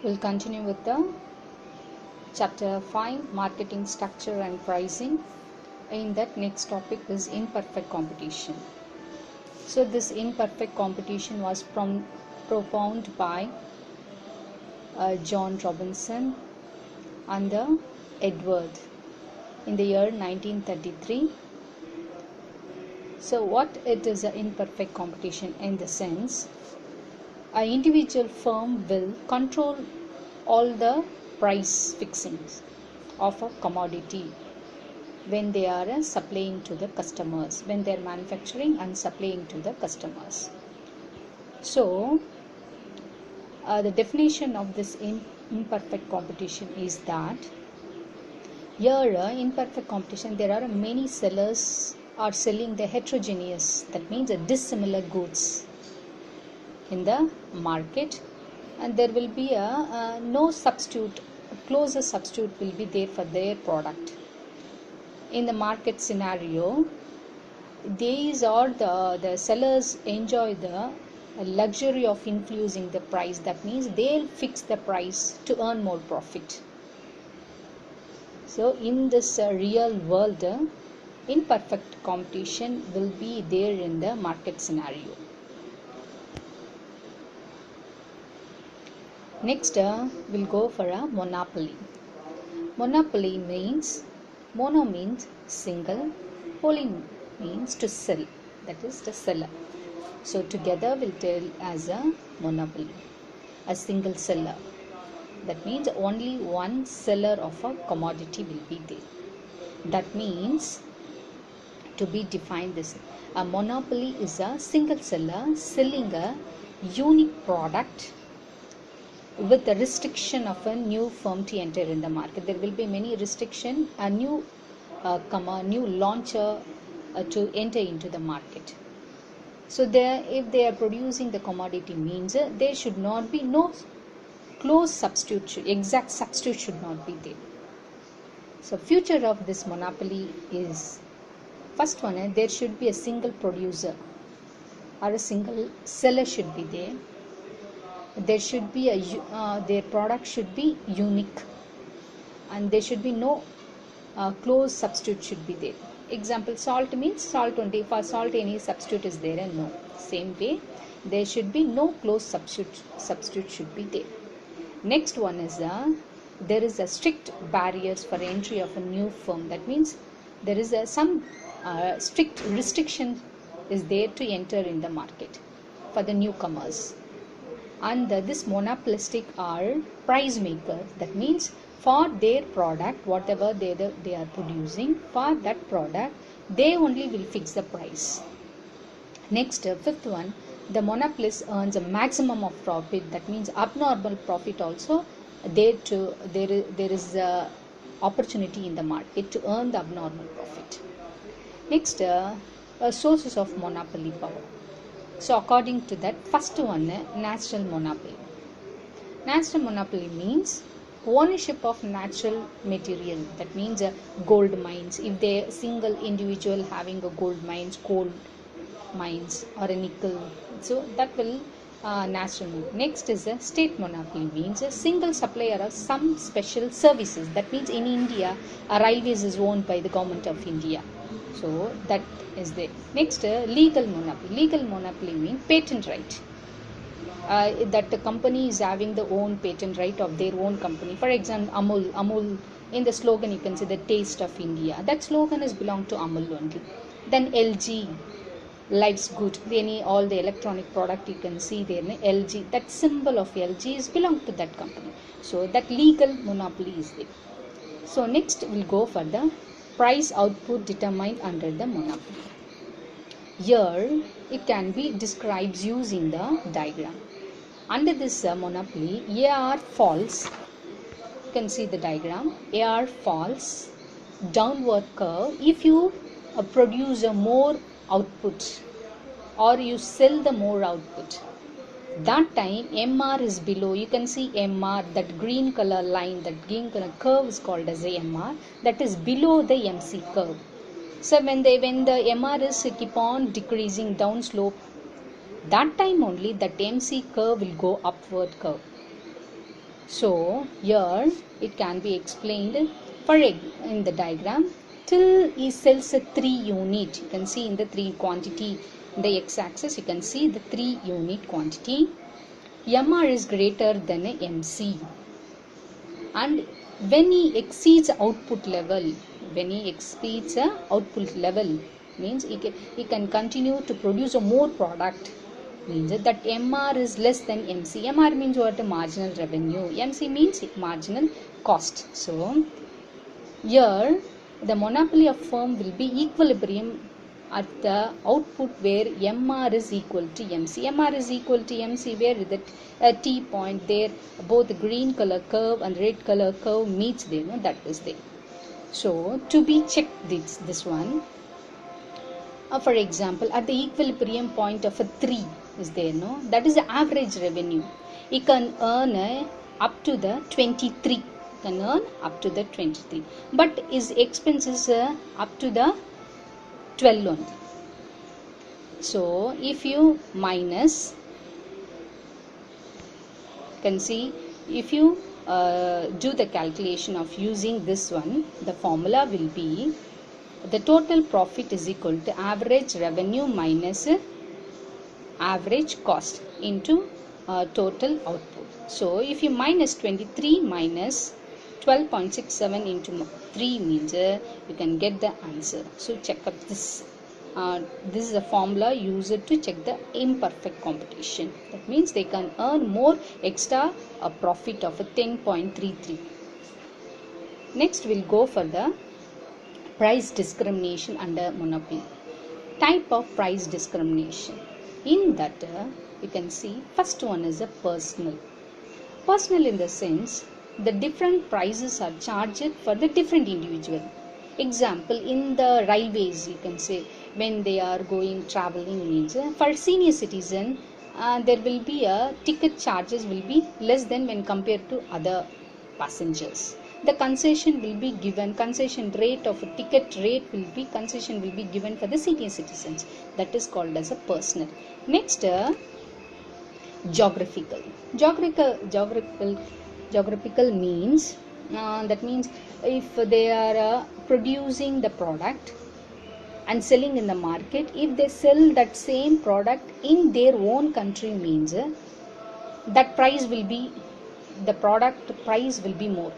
We'll continue with the chapter 5, marketing structure and pricing. In that, next topic is imperfect competition. So this imperfect competition was propounded by John Robinson and Edward in the year 1933. So what it is an imperfect competition in the sense, an individual firm will control all the price fixings of a commodity when they are supplying to the customers, when they are manufacturing and supplying to the customers. So the definition of this imperfect competition is that here imperfect competition, there are many sellers are selling the heterogeneous, that means dissimilar goods in the market, and there will be a no substitute, a closer substitute will be there for their product. In the market scenario, these are the sellers enjoy the luxury of influencing the price, that means they'll fix the price to earn more profit. So in this real world, imperfect competition will be there in the market scenario. Next, we'll go for a monopoly. Monopoly means, mono means single, poly means to sell, that is the seller. So together we'll tell as a monopoly, a single seller. That means only one seller of a commodity will be there. That means, to be defined this, a monopoly is a single seller selling a unique product with the restriction of a new firm to enter in the market. There will be many restriction, a new new launcher to enter into the market. So if they are producing the commodity means there should not be no close substitute, exact substitute should not be there. So future of this monopoly is, first one, there should be a single producer or a single seller should be there. There should be their product should be unique, and there should be no close substitute should be there. Example, salt means salt only. For salt any substitute is there and no. Same way, there should be no close substitute should be there. Next one is there is a strict barriers for entry of a new firm. That means there is some strict restriction is there to enter in the market for the newcomers. And this monopolistic are price makers. That means for their product, whatever they are producing, for that product they only will fix the price. Next, fifth one, the monopolist earns a maximum of profit. That means abnormal profit also there is a opportunity in the market to earn the abnormal profit. Next, sources of monopoly power. So according to that, first one, natural monopoly. Natural monopoly means ownership of natural material. That means gold mines. If they single individual having a gold mines, coal mines or a nickel, so that will natural. Next is a state monopoly, means a single supplier of some special services. That means in India, railways is owned by the government of India. So that is there. Next, legal monopoly. Legal monopoly means patent right. That the company is having the own patent right of their own company. For example, Amul in the slogan you can say the taste of India. That slogan is belong to Amul only. Then LG, life's good. All the electronic product you can see there, LG. That symbol of LG is belong to that company. So that legal monopoly is there. So next we'll go for the price output determined under the monopoly. Here it can be described using the diagram. Under this monopoly, AR falls. You can see the diagram. AR falls downward curve if you produce a more output or you sell the more output. That time MR is below. You can see MR, that green color line, that green color curve is called as a MR. That is below the MC curve. So when the MR is keep on decreasing down slope, that time only that MC curve will go upward curve. So here it can be explained for in the diagram till he sells a 3 unit. You can see in the 3 quantity in the x-axis you can see the 3 unit quantity. MR is greater than a MC, and when he exceeds output level, means he can continue to produce a more product, means that MR is less than MC. MR means what? Marginal revenue. MC means marginal cost. So here the monopoly of firm will be equilibrium at the output where MR is equal to MC. MR is equal to MC where the T point there, both the green color curve and red color curve meets there, no? That is there. So to be checked this one, for example, at the equilibrium point of a 3 is there, no? That is the average revenue. He can earn up to the 23. Can earn up to the 23. But his expenses up to the 12 only. So if you minus, can see if you do the calculation of using this one, the formula will be the total profit is equal to average revenue minus average cost into total output. So if you minus 23 minus 12.67 into 3 means you can get the answer. So check up this. This is a formula used to check the imperfect competition. That means they can earn more extra profit of 10.33. Next we'll go for the price discrimination under monopoly. Type of price discrimination. In that you can see first one is a personal. Personal in the sense the different prices are charged for the different individual. Example, in the railways you can say when they are going traveling means for senior citizen there will be a ticket charges will be less than when compared to other passengers. The concession will be given, concession rate of a ticket rate will be, concession will be given for the senior citizens. That is called as a personal. Next geographical means that means if they are producing the product and selling in the market, if they sell that same product in their own country means that price will be, the product price will be more.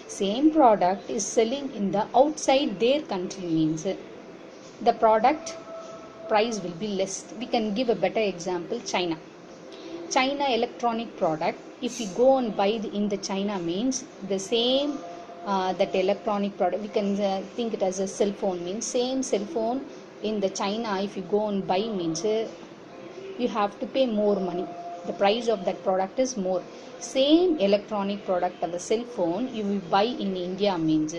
Same product is selling in the outside their country means the product price will be less. We can give a better example, China electronic product, if we go and buy in the China means the same that electronic product, we can think it as a cell phone means same cell phone in the China, if you go and buy means you have to pay more money. The price of that product is more. Same electronic product of the cell phone you will buy in India means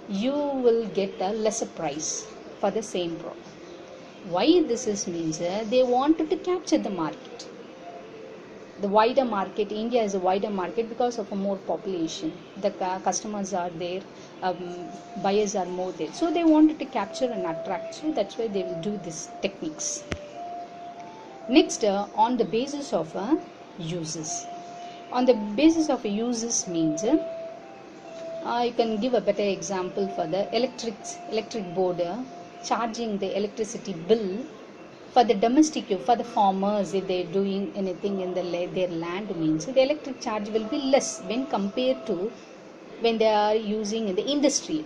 you will get a lesser price for the same product. Why this is means they wanted to capture the market, the wider market. India is a wider market because of a more population. The customers are there, buyers are more there. So they wanted to capture and attract. So that's why they will do these techniques. Next, on the basis of uses. On the basis of uses means you can give a better example for the electric board charging the electricity bill for the domestic use, for the farmers, if they are doing anything in their land means the electric charge will be less when compared to when they are using in the industry.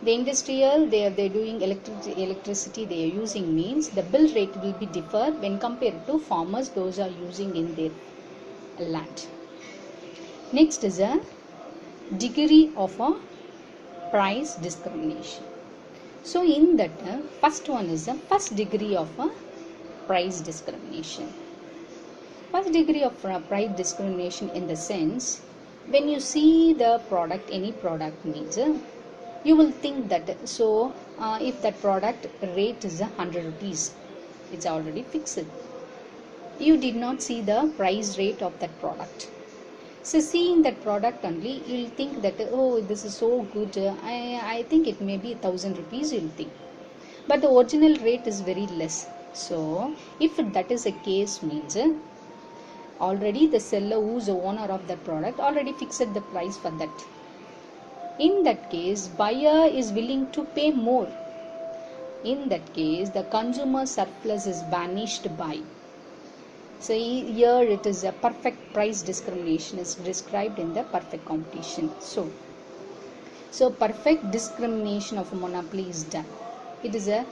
The industrial, they are doing electricity they are using means the bill rate will be differ when compared to farmers, those are using in their land. Next is a degree of a price discrimination. So in that first one is the first degree of a price discrimination. First degree of price discrimination in the sense when you see the product, any product means you will think that so if that product rate is 100 rupees, it's already fixed. You did not see the price rate of that product. So seeing that product only, you will think that oh, this is so good, I think it may be 1000 rupees, you will think. But the original rate is very less. So if that is a case means already the seller who's the owner of that product already fixed the price for that. In that case, buyer is willing to pay more. In that case, the consumer surplus is banished by. So here it is a perfect price discrimination is described in the perfect competition. So perfect discrimination of a monopoly is done. It is the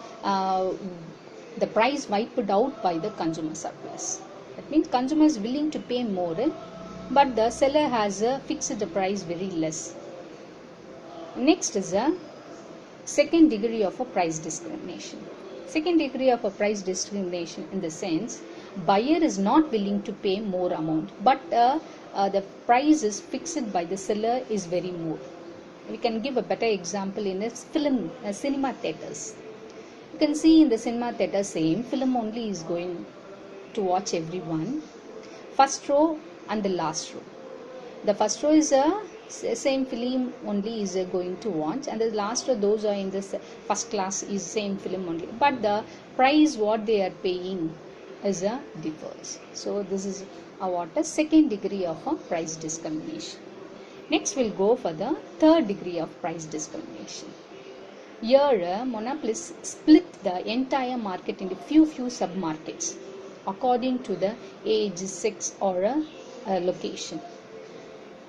price wiped out by the consumer surplus. That means consumer is willing to pay more, but the seller has fixed the price very less. Next is a second degree of a price discrimination. Second degree of a price discrimination in the sense buyer is not willing to pay more amount, but the price is fixed by the seller is very more. We can give a better example in a cinema theaters. You can see in the cinema theater same film only is going to watch everyone. First row and the last row. The first row is a same film only is going to watch, and the last row those are in the first class is same film only. But the price what they are paying is differs. So this is what a second degree of a price discrimination. Next we'll go for the third degree of price discrimination. Here monopolists split the entire market into few sub-markets according to the age, sex or location.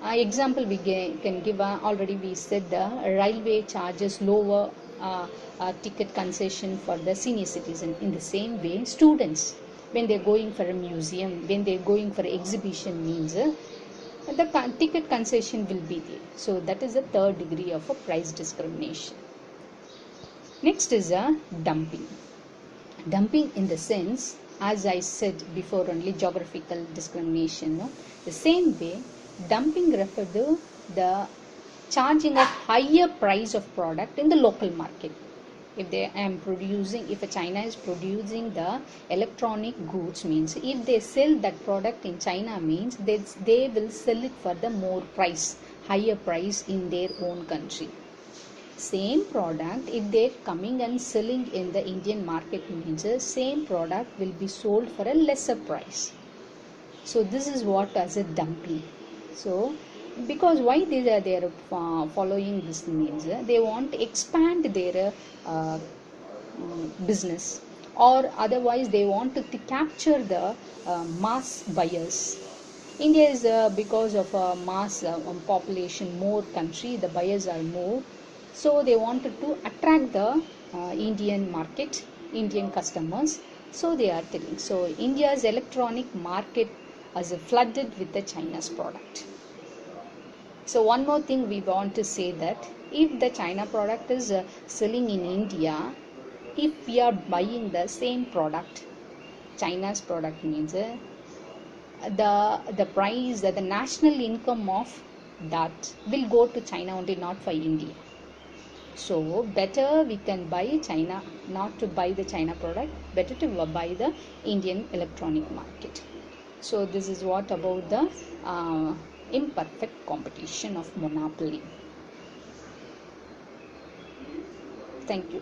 Example we can give already we said the railway charges lower ticket concession for the senior citizen. In the same way, students when they're going for a museum, when they're going for an exhibition means the ticket concession will be there. So that is the third degree of a price discrimination. Next is a dumping. Dumping in the sense, as I said before, only geographical discrimination. No? The same way, dumping refers to the charging of higher price of product in the local market. If if China is producing the electronic goods means, if they sell that product in China means they will sell it for the more price, higher price in their own country. Same product, if they're coming and selling in the Indian market means same product will be sold for a lesser price. So this is what as a dumping. So because why they are following this means they want to expand their business, or otherwise they want to capture the mass buyers. India is because of mass population, more country, the buyers are more, so they wanted to attract the Indian market, Indian customers, so they are telling. So India's electronic market is flooded with the China's product. So one more thing we want to say that if the China product is selling in India, if we are buying the same product, China's product means the price, the national income of that will go to China only, not for India. So better we can buy China, not to buy the China product, better to buy the Indian electronic market. So this is what about the imperfect competition of monopoly. Thank you.